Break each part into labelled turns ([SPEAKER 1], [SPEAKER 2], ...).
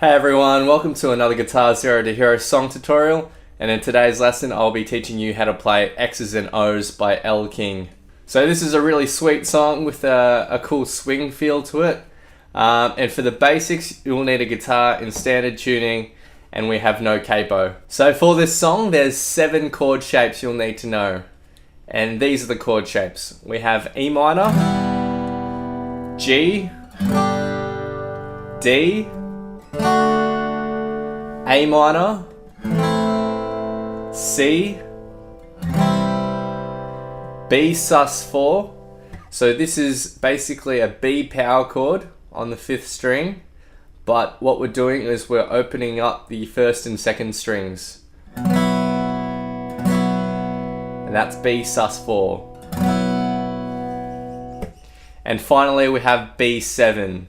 [SPEAKER 1] Hey everyone, welcome to another Guitar Zero to Hero song tutorial, and in today's lesson I'll be teaching you how to play X's and O's by Elle King. So this is a really sweet song with a cool swing feel to it, and for the basics you will need a guitar in standard tuning and we have no capo. So for this song there's 7 chord shapes you'll need to know, and these are the chord shapes. We have E minor, G, D, A minor, C, B sus4. So this is basically a B power chord on the 5th string, but what we're doing is we're opening up the 1st and 2nd strings. And that's B sus4. And finally we have B7.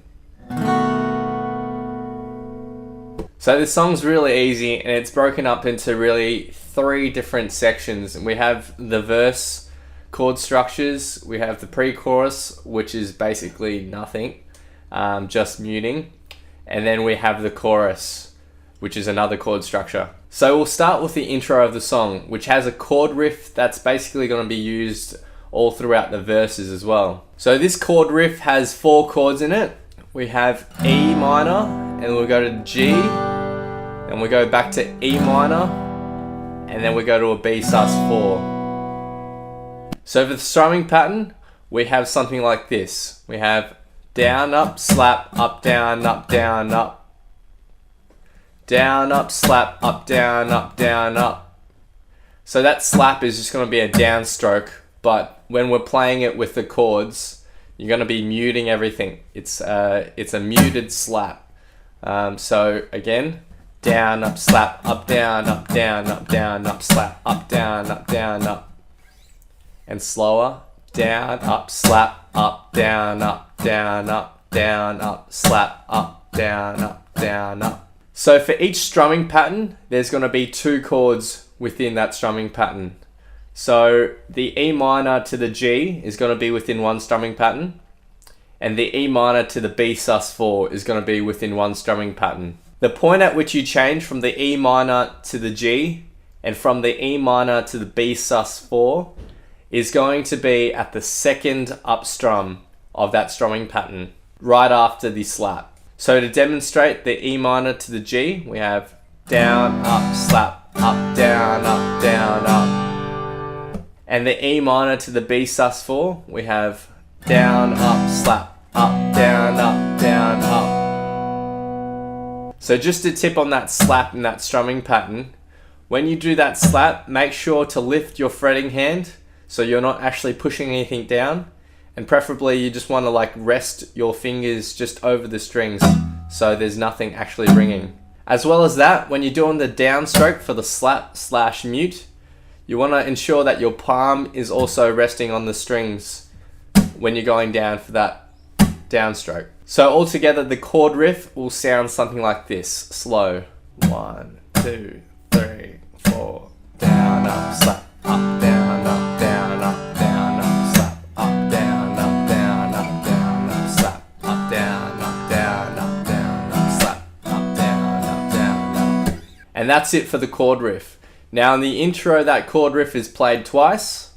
[SPEAKER 1] So this song's really easy and it's broken up into really 3 different sections. We have the verse chord structures, we have the pre-chorus, which is basically nothing, just muting, and then we have the chorus, which is another chord structure. So we'll start with the intro of the song, which has a chord riff that's basically going to be used all throughout the verses as well. So this chord riff has 4 chords in it. We have E minor, and we'll go to G, and we go back to E minor, and then we go to a B sus4. So for the strumming pattern, we have something like this. We have down, up, slap, up, down, up, down, up. Down, up, slap, up, down, up, down, up. So that slap is just going to be a downstroke, but when we're playing it with the chords, you're going to be muting everything. It's a muted slap. So again, down, up, slap, up, down, up, down, up, down, up, slap, up, down, up, down, up. And slower, down, up, slap, up, down, up, down, up, down, up, slap, up, down, up, down, up. So for each strumming pattern, there's going to be 2 chords within that strumming pattern. So the E minor to the G is going to be within one strumming pattern, and the E minor to the B sus4 is going to be within one strumming pattern. The point at which you change from the E minor to the G and from the E minor to the B sus4 is going to be at the 2nd up strum of that strumming pattern, right after the slap. So to demonstrate the E minor to the G, we have down, up, slap, up, down, up, down, up. And the E minor to the B sus4, we have down, up, slap, up, down, up, down, up. So just a tip on that slap in that strumming pattern, when you do that slap, make sure to lift your fretting hand so you're not actually pushing anything down, and preferably you just want to like rest your fingers just over the strings so there's nothing actually ringing. As well as that, when you're doing the downstroke for the slap / mute, you want to ensure that your palm is also resting on the strings when you're going down for that downstroke. So altogether the chord riff will sound something like this, slow. 1, 2, 3, 4, down, up, slap, up, down, up, down, up, down, up, slap, up, down, up, down, up, down, up, slap, up, down, up, down, up, down, up, slap, up, down, up, down, up. And that's it for the chord riff. Now in the intro, that chord riff is played twice,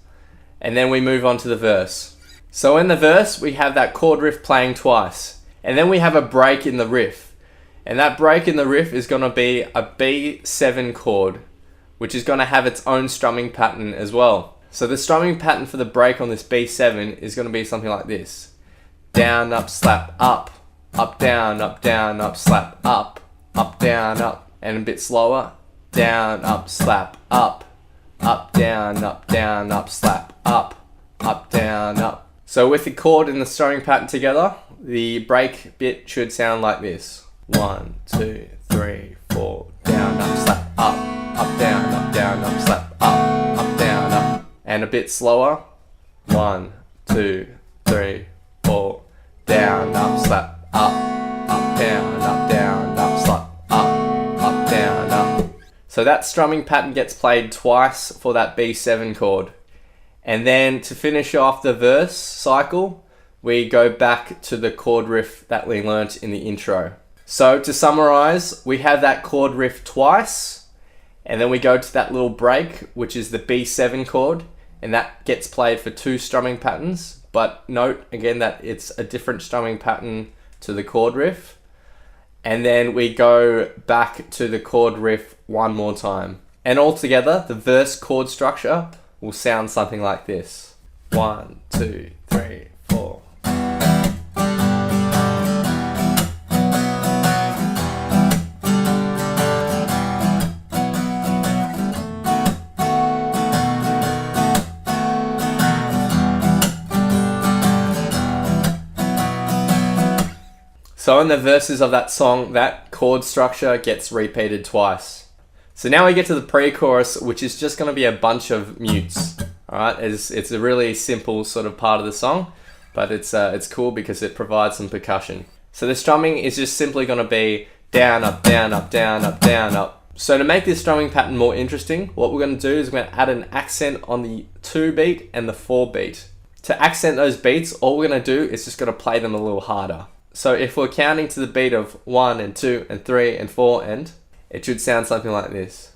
[SPEAKER 1] and then we move on to the verse. So in the verse, we have that chord riff playing twice, and then we have a break in the riff. And that break in the riff is going to be a B7 chord, which is going to have its own strumming pattern as well. So the strumming pattern for the break on this B7 is going to be something like this. Down, up, slap, up, down, up, slap, up, down, up, and a bit slower. Down, up, slap, up, down, up, slap, up, down, up. So with the chord and the strumming pattern together, the break bit should sound like this. 1, 2, 3, 4, down, up, slap, up, down, up, slap, up, down, up. And a bit slower. 1, 2, 3, 4, down, up, slap, up, down, up, slap, up, down, up. So that strumming pattern gets played twice for that B7 chord. And then to finish off the verse cycle, we go back to the chord riff that we learnt in the intro. So to summarize, we have that chord riff twice, and then we go to that little break, which is the B7 chord, and that gets played for 2 strumming patterns. But note again that it's a different strumming pattern to the chord riff. And then we go back to the chord riff one more time. And altogether, the verse chord structure will sound something like this. 1, 2, 3, 4. So in the verses of that song, that chord structure gets repeated twice. So now we get to the pre-chorus, which is just going to be a bunch of mutes. All right, it's a really simple sort of part of the song, but it's cool because it provides some percussion. So the strumming is just simply going to be down, up, down, up, down, up, down, up. So to make this strumming pattern more interesting, what we're going to do is we're going to add an accent on the 2 beat and the 4 beat. To accent those beats, all we're going to do is just going to play them a little harder. So if we're counting to the beat of 1 and 2 and 3 and 4 and, it should sound something like this.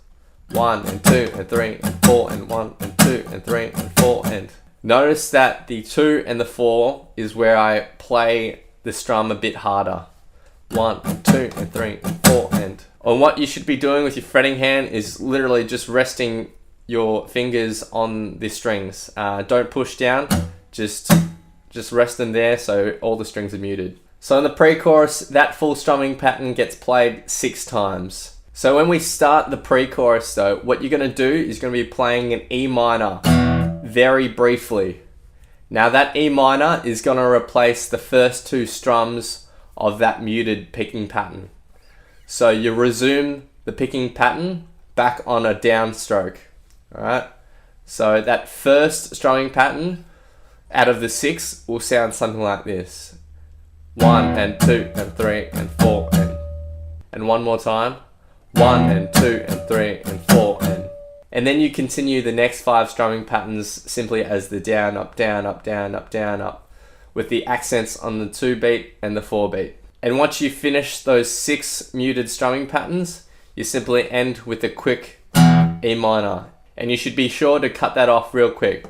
[SPEAKER 1] 1 and 2 and 3 and 4 and 1 and 2 and 3 and 4 and. Notice that the 2 and the 4 is where I play the strum a bit harder. 1 and 2 and 3 and 4 and. And what you should be doing with your fretting hand is literally just resting your fingers on the strings. Don't push down, just rest them there so all the strings are muted. So in the pre-chorus, that full strumming pattern gets played 6 times. So when we start the pre-chorus though, what you're going to do is going to be playing an E minor very briefly. Now that E minor is going to replace the first 2 strums of that muted picking pattern. So you resume the picking pattern back on a downstroke. Alright? So that first strumming pattern out of the 6 will sound something like this. 1 and 2 and 3 and 4 and one more time. 1 and 2 and 3 and 4 and then you continue the next 5 strumming patterns simply as the down, up, down, up, down, up, down, up, with the accents on the 2 beat and the 4 beat. And once you finish those 6 muted strumming patterns, you simply end with a quick E minor, and you should be sure to cut that off real quick,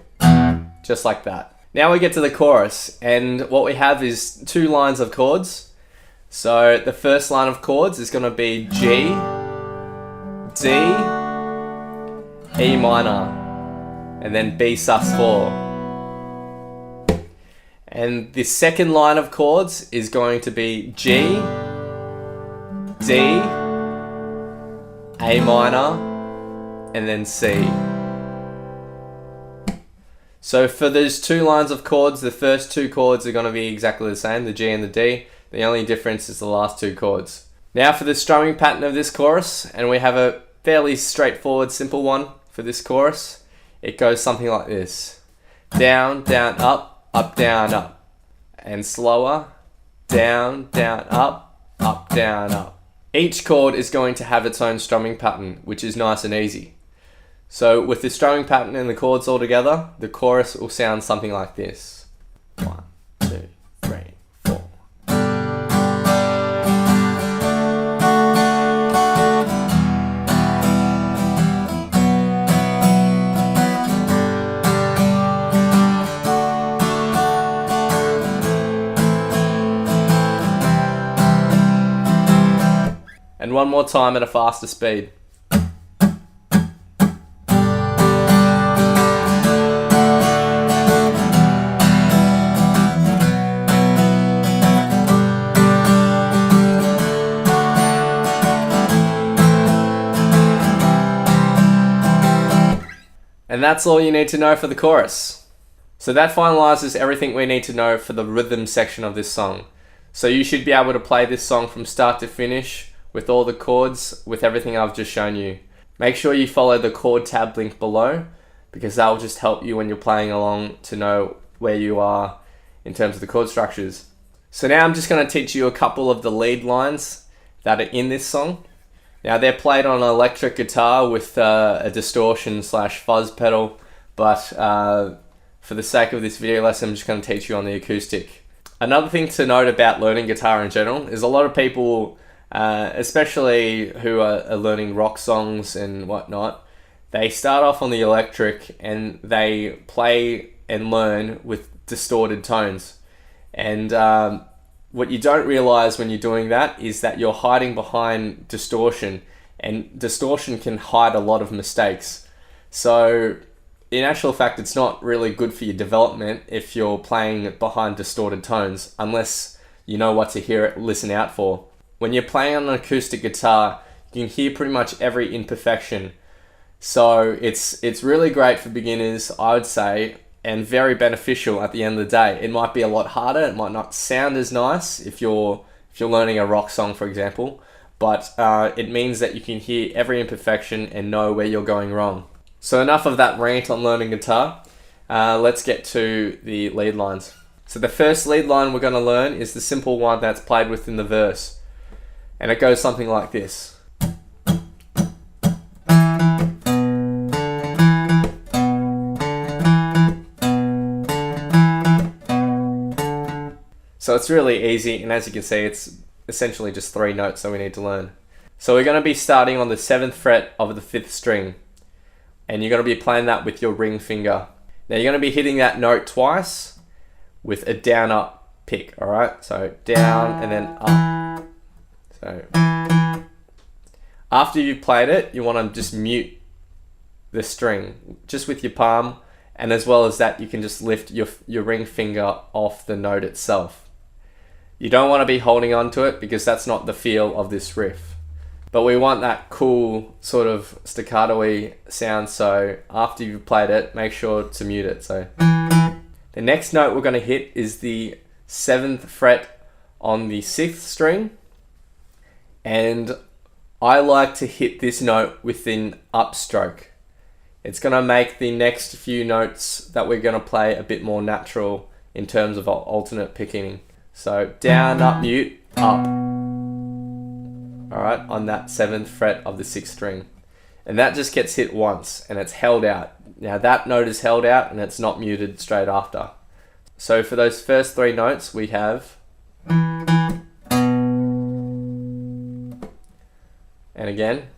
[SPEAKER 1] just like that. Now we get to the chorus, and what we have is 2 lines of chords. So the first line of chords is going to be G, D, E minor, and then B sus4. And the second line of chords is going to be G, D, A minor, and then C. So for those 2 lines of chords, the first 2 chords are going to be exactly the same, the G and the D. The only difference is the last 2 chords. Now for the strumming pattern of this chorus, and we have a fairly straightforward, simple one for this chorus. It goes something like this. Down, down, up, down, up. And slower. Down, down, up, down, up. Each chord is going to have its own strumming pattern, which is nice and easy. So with the strumming pattern and the chords all together, the chorus will sound something like this. 1, 2, 3, 4. And one more time at a faster speed. And that's all you need to know for the chorus. So that finalizes everything we need to know for the rhythm section of this song. So you should be able to play this song from start to finish with all the chords, with everything I've just shown you. Make sure you follow the chord tab link below, because that will just help you when you're playing along to know where you are in terms of the chord structures. So now I'm just going to teach you a couple of the lead lines that are in this song. Now they're played on an electric guitar with a distortion / fuzz pedal, but for the sake of this video lesson, I'm just going to teach you on the acoustic. Another thing to note about learning guitar in general is a lot of people especially who are learning rock songs and whatnot. They start off on the electric and they play and learn with distorted tones. And what you don't realize when you're doing that is that you're hiding behind distortion, and distortion can hide a lot of mistakes. So in actual fact, it's not really good for your development if you're playing behind distorted tones, unless you know what to listen out for. When you're playing on an acoustic guitar, you can hear pretty much every imperfection. So it's really great for beginners, I would say, and very beneficial at the end of the day. It might be a lot harder, it might not sound as nice if you're learning a rock song, for example, but it means that you can hear every imperfection and know where you're going wrong. So enough of that rant on learning guitar. Let's get to the lead lines. So the first lead line we're going to learn is the simple one that's played within the verse. And it goes something like this. So it's really easy, and as you can see, it's essentially just 3 notes that we need to learn. So we're going to be starting on the 7th fret of the 5th string. And you're going to be playing that with your ring finger. Now you're going to be hitting that note twice with a down up pick, alright? So down and then up. So after you've played it, you want to just mute the string just with your palm, and as well as that you can just lift your ring finger off the note itself. You don't want to be holding on to it because that's not the feel of this riff. But we want that cool sort of staccato-y sound, so after you've played it, make sure to mute it. So the next note we're going to hit is the 7th fret on the 6th string, and I like to hit this note with an upstroke. It's going to make the next few notes that we're going to play a bit more natural in terms of alternate picking. So down, up, mute, up. Alright, on that 7th fret of the 6th string. And that just gets hit once and it's held out. Now that note is held out and it's not muted straight after. So for those first 3 notes we have, and again.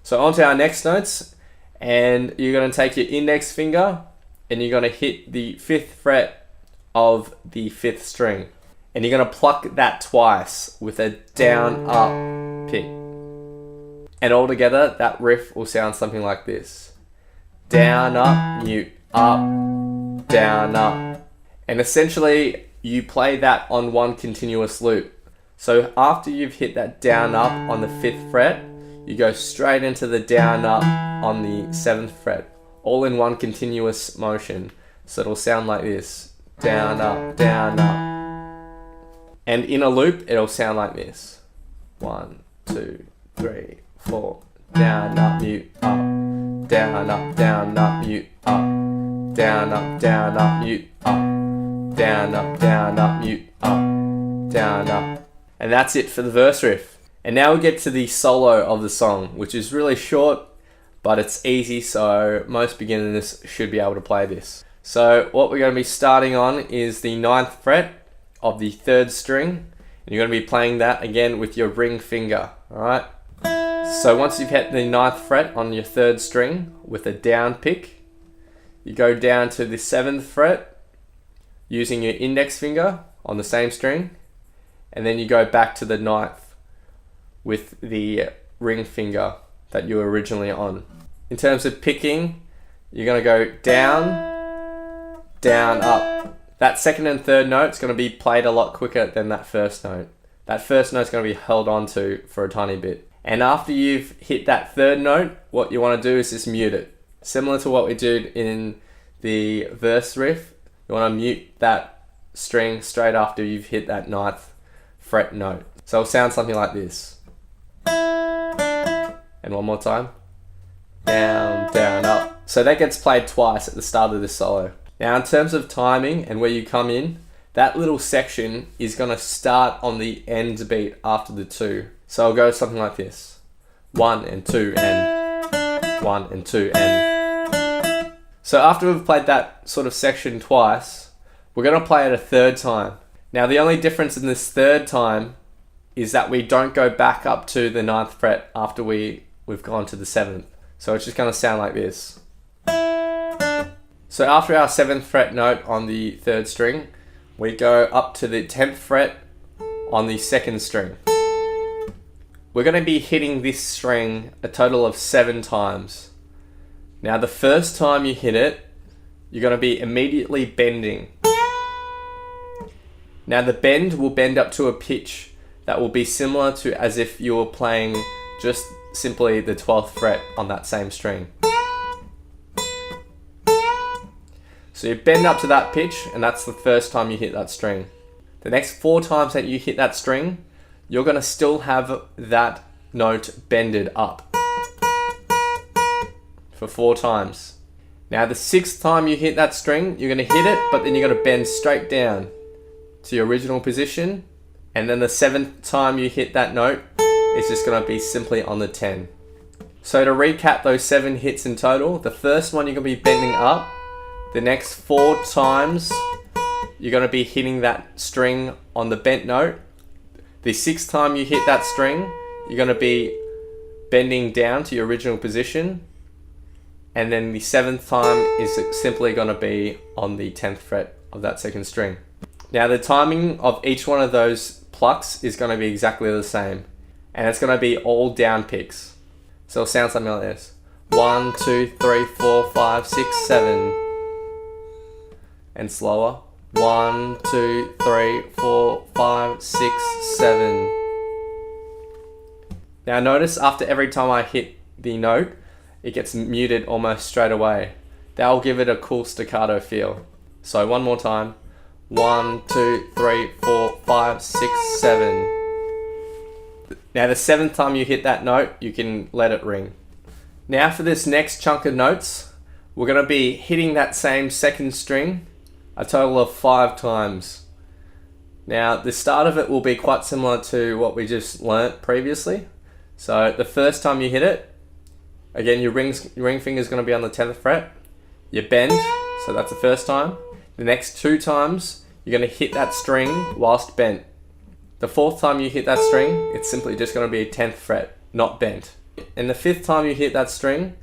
[SPEAKER 1] So on to our next notes, and you're going to take your index finger and you're going to hit the 5th fret of the 5th string. And you're going to pluck that twice with a down up pick. And altogether that riff will sound something like this. Down up, mute, up, down up. And essentially you play that on one continuous loop. So after you've hit that down up on the 5th fret, you go straight into the down up on the 7th fret, all in one continuous motion. So it'll sound like this. Down up, down up. And in a loop, it'll sound like this. 1, 2, 3, 4. Down, up, mute, up. Down, up, mute, up. Down, up, mute, up. Down, up, mute, up. Down, up. And that's it for the verse riff. And now we get to the solo of the song, which is really short, but it's easy, so most beginners should be able to play this. So what we're going to be starting on is the 9th fret of the 3rd string, and you're going to be playing that again with your ring finger, alright? So once you've hit the 9th fret on your 3rd string with a down pick, you go down to the 7th fret using your index finger on the same string, and then you go back to the 9th with the ring finger that you were originally on. In terms of picking, you're going to go down, down, up. That 2nd and 3rd note is going to be played a lot quicker than that 1st note. That 1st note is going to be held on to for a tiny bit. And after you've hit that 3rd note, what you want to do is just mute it. Similar to what we did in the verse riff, you want to mute that string straight after you've hit that 9th fret note. So it'll sound something like this. And one more time. Down, down, up. So that gets played twice at the start of this solo. Now in terms of timing and where you come in, that little section is going to start on the end beat after the 2. So I'll go something like this. 1 and 2 and 1 and 2 and. So after we've played that sort of section twice, we're going to play it a 3rd time. Now the only difference in this third time is that we don't go back up to the 9th fret after we've gone to the 7th. So it's just going to sound like this. So after our 7th fret note on the 3rd string, we go up to the 10th fret on the 2nd string. We're going to be hitting this string a total of 7 times. Now the first time you hit it, you're going to be immediately bending. Now the bend will bend up to a pitch that will be similar to as if you were playing just simply the 12th fret on that same string. So you bend up to that pitch, and that's the first time you hit that string. The next 4 times that you hit that string, you're going to still have that note bended up for 4 times. Now the 6th time you hit that string, you're going to hit it, but then you're going to bend straight down to your original position, and then the 7th time you hit that note, it's just going to be simply on the 10. So to recap those 7 hits in total, the first one you're going to be bending up, the next 4 times you're going to be hitting that string on the bent note, the 6th time you hit that string, you're going to be bending down to your original position, and then the 7th time is simply going to be on the 10th fret of that 2nd string. Now the timing of each one of those plucks is going to be exactly the same, and it's going to be all down picks. So it'll sound something like this. 1, 2, 3, 4, 5, 6, 7. And slower. 1, 2, 3, 4, 5, 6, 7. Now notice after every time I hit the note, it gets muted almost straight away. That'll give it a cool staccato feel. So one more time. 1, 2, 3, 4, 5, 6, 7. Now the 7th time you hit that note, you can let it ring. Now for this next chunk of notes, we're going to be hitting that same 2nd string a total of 5 times. Now the start of it will be quite similar to what we just learnt previously. So the first time you hit it, again your ring finger is going to be on the 10th fret. You bend, so that's the first time. The next 2 times, you're going to hit that string whilst bent. The 4th time you hit that string, it's simply just going to be a 10th fret, not bent. And the 5th time you hit that string,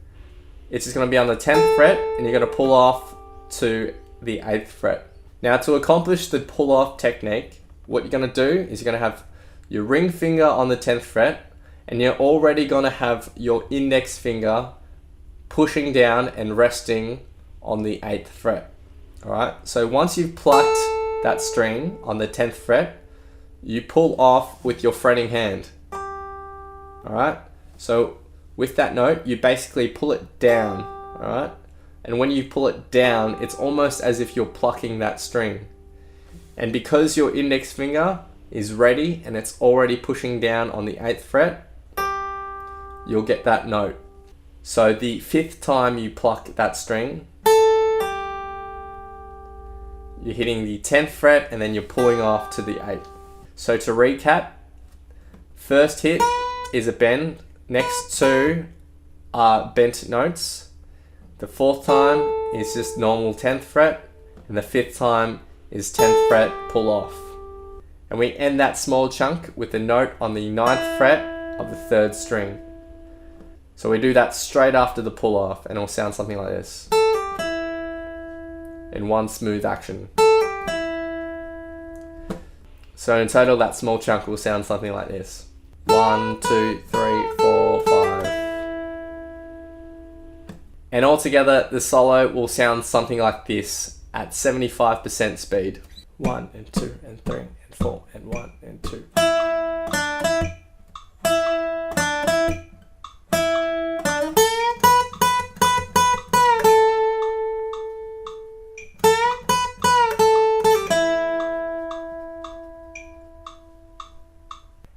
[SPEAKER 1] it's just going to be on the 10th fret, and you're going to pull off to the 8th fret. Now to accomplish the pull off technique, what you're going to do is you're going to have your ring finger on the 10th fret, and you're already going to have your index finger pushing down and resting on the 8th fret. Alright, so once you've plucked that string on the 10th fret, you pull off with your fretting hand. Alright, so with that note, you basically pull it down. Alright, and when you pull it down, it's almost as if you're plucking that string. And because your index finger is ready and it's already pushing down on the 8th fret, you'll get that note. So the 5th time you pluck that string, you're hitting the 10th fret and then you're pulling off to the 8th. So to recap, first hit is a bend, next 2 are bent notes, the 4th time is just normal 10th fret, and the 5th time is 10th fret pull off. And we end that small chunk with a note on the 9th fret of the 3rd string. So we do that straight after the pull off, and it'll sound something like this. In one smooth action. So in total, that small chunk will sound something like this. 1, 2, 3, 4, 5. And altogether, the solo will sound something like this at 75% speed. 1 and 2 and 3 and 4 and 1 and 2.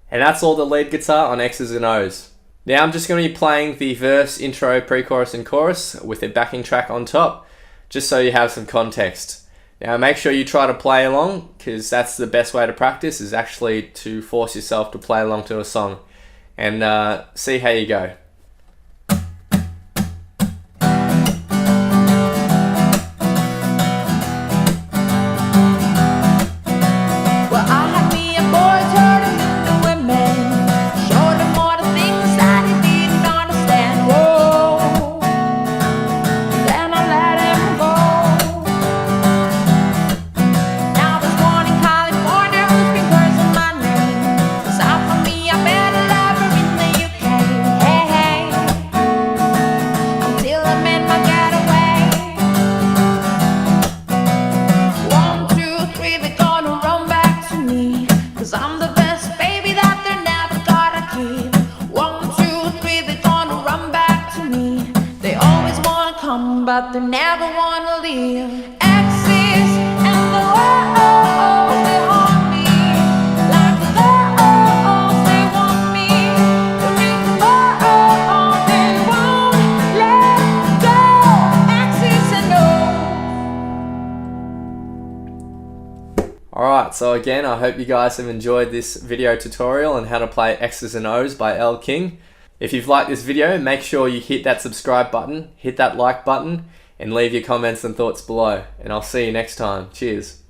[SPEAKER 1] And that's all the lead guitar on X's and O's. Now I'm just going to be playing the verse, intro, pre-chorus and chorus with a backing track on top, just so you have some context. Now make sure you try to play along, because that's the best way to practice, is actually to force yourself to play along to a song. And see how you go.
[SPEAKER 2] but they never wanna leave. Axis and the walls, they haunt me like the walls, they want me. They ring the walls, they won't let go. Axis and O's.
[SPEAKER 1] Alright, so again, I hope you guys have enjoyed this video tutorial on how to play X's and O's by Elle King. If you've liked this video, make sure you hit that subscribe button, hit that like button, and leave your comments and thoughts below. And I'll see you next time. Cheers.